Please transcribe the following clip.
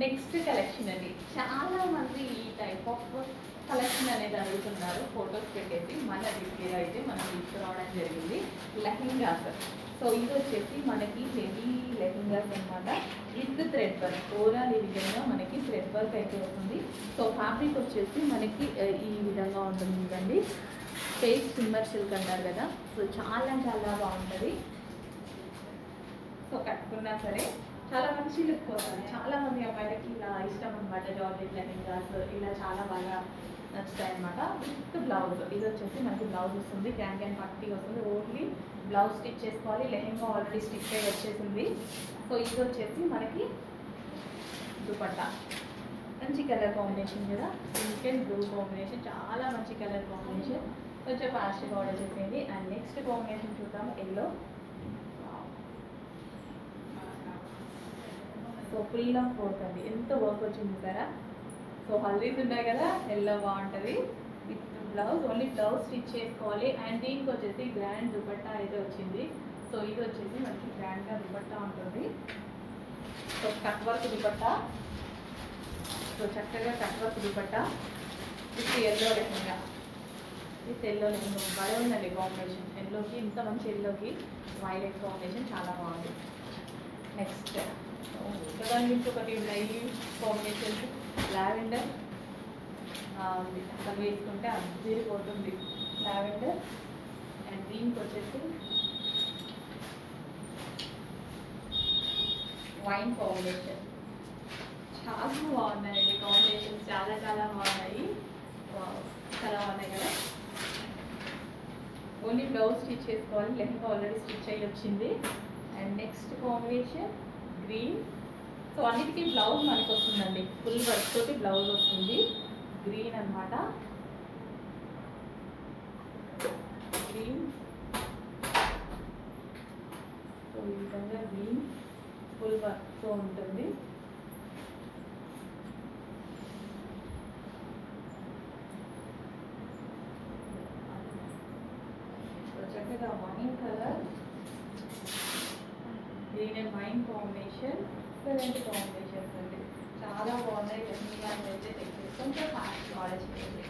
Next collection అండి. చాలా మంది ఈ టైప్ ఆఫ్ కలెక్షన్ అనేది అడుగుతున్నారు. ఫొటోస్ పెట్టేసి మన దగ్గర అయితే మనం తీసుకురావడం జరిగింది లెహెంగాస్. సో ఇది వచ్చేసి మనకి హెవీ లెహెంగాస్ అనమాట. With thread work. ఓవరాల్ ఈ విధంగా మనకి థ్రెడ్ వర్క్ అయితే వస్తుంది. సో ఫ్యాబ్రిక్ వచ్చేసి మనకి ఈ విధంగా ఉంటుంది కదండి. ఫేస్ సిమ్మర్ సిల్క్ అంటారు కదా. సో చాలా చాలా బాగుంటుంది. సో కట్టుకున్నా సరే చాలా మంచి లుక్ వస్తుంది. చాలా మంది అమ్మాయిలకి ఇలా ఇష్టం అనమాట. జార్జెట్ లెహెంగాస్ ఇలా చాలా బాగా నచ్చుతాయి అనమాట. With blouse. ఇది వచ్చేసి మనకి బ్లౌజ్ వస్తుంది. క్యాన్ పట్టి వస్తుంది. ఓన్లీ బ్లౌజ్ స్టిచ్ చేసుకోవాలి. లెహెంగా ఆల్రెడీ స్టిచ్ అయ్యి వచ్చేసింది. సో ఇది వచ్చేసి మనకి దుపట్టా. మంచి కలర్ కాంబినేషన్ కూడా. Pink and blue combination. చాలా మంచి కలర్ కాంబినేషన్. కొంచెం ఫాస్ట్గా ఆర్డర్ చేసేయండి. అండ్ నెక్స్ట్ కాంబినేషన్ చూద్దాం. Yellow. So full of work అండి. ఎంత వర్క్ వచ్చింది సారా. సో హల్దీస్ ఉన్నాయి కదా, ఎల్లో బాగుంటుంది. With blouse. Only blouse stitch చేసుకోవాలి. అండ్ దీనికి వచ్చేసి గ్రాండ్ దుపట్టా అయితే వచ్చింది. సో ఇది వచ్చేసి మనకి గ్రాండ్గా దుపట్టా ఉంటుంది. So cut work dupatta. So చక్కగా cut work dupatta with yellow lehenga. With yellow lehenga బాగా ఉందండి కాంబినేషన్. ఎల్లోకి ఇంత మంచి ఎల్లోకి వైలెట్ కాంబినేషన్ చాలా బాగుంది. నెక్స్ట్ దాని నుంచి ఒకటి లైవ్ కాంబినేషన్స్. లావెండర్ అసలు వేసుకుంటే అద్దరిపోతుంది లావెండర్. అండ్ దీనికి వచ్చేసి వైన్ కాంబినేషన్. చాలా బాగున్నాయండి కాంబినేషన్స్. చాలా చాలా బాగున్నాయి. చాలా బాగున్నాయి కదా. ఓన్లీ బ్లౌజ్ స్టిచ్ చేసుకోవాలి. లెహంగా ఆల్రెడీ స్టిచ్ అయ్యి వచ్చింది. And next combination green. So అన్నిటికీ బ్లౌజ్ మనకి వస్తుందండి. ఫుల్ వర్క్ తోటి బ్లౌజ్ వస్తుంది. గ్రీన్ అనమాట. గ్రీన్. సో ఈ విధంగా గ్రీన్ ఫుల్ వర్క్తో ఉంటుంది. చక్కగా wine colour. Green and wine combination. Excellent combinations అండి. చాలా బాగున్నాయి. లెహంగా అయితే కొంచెం ఫాస్ట్ ఆర్డర్ చేయండి.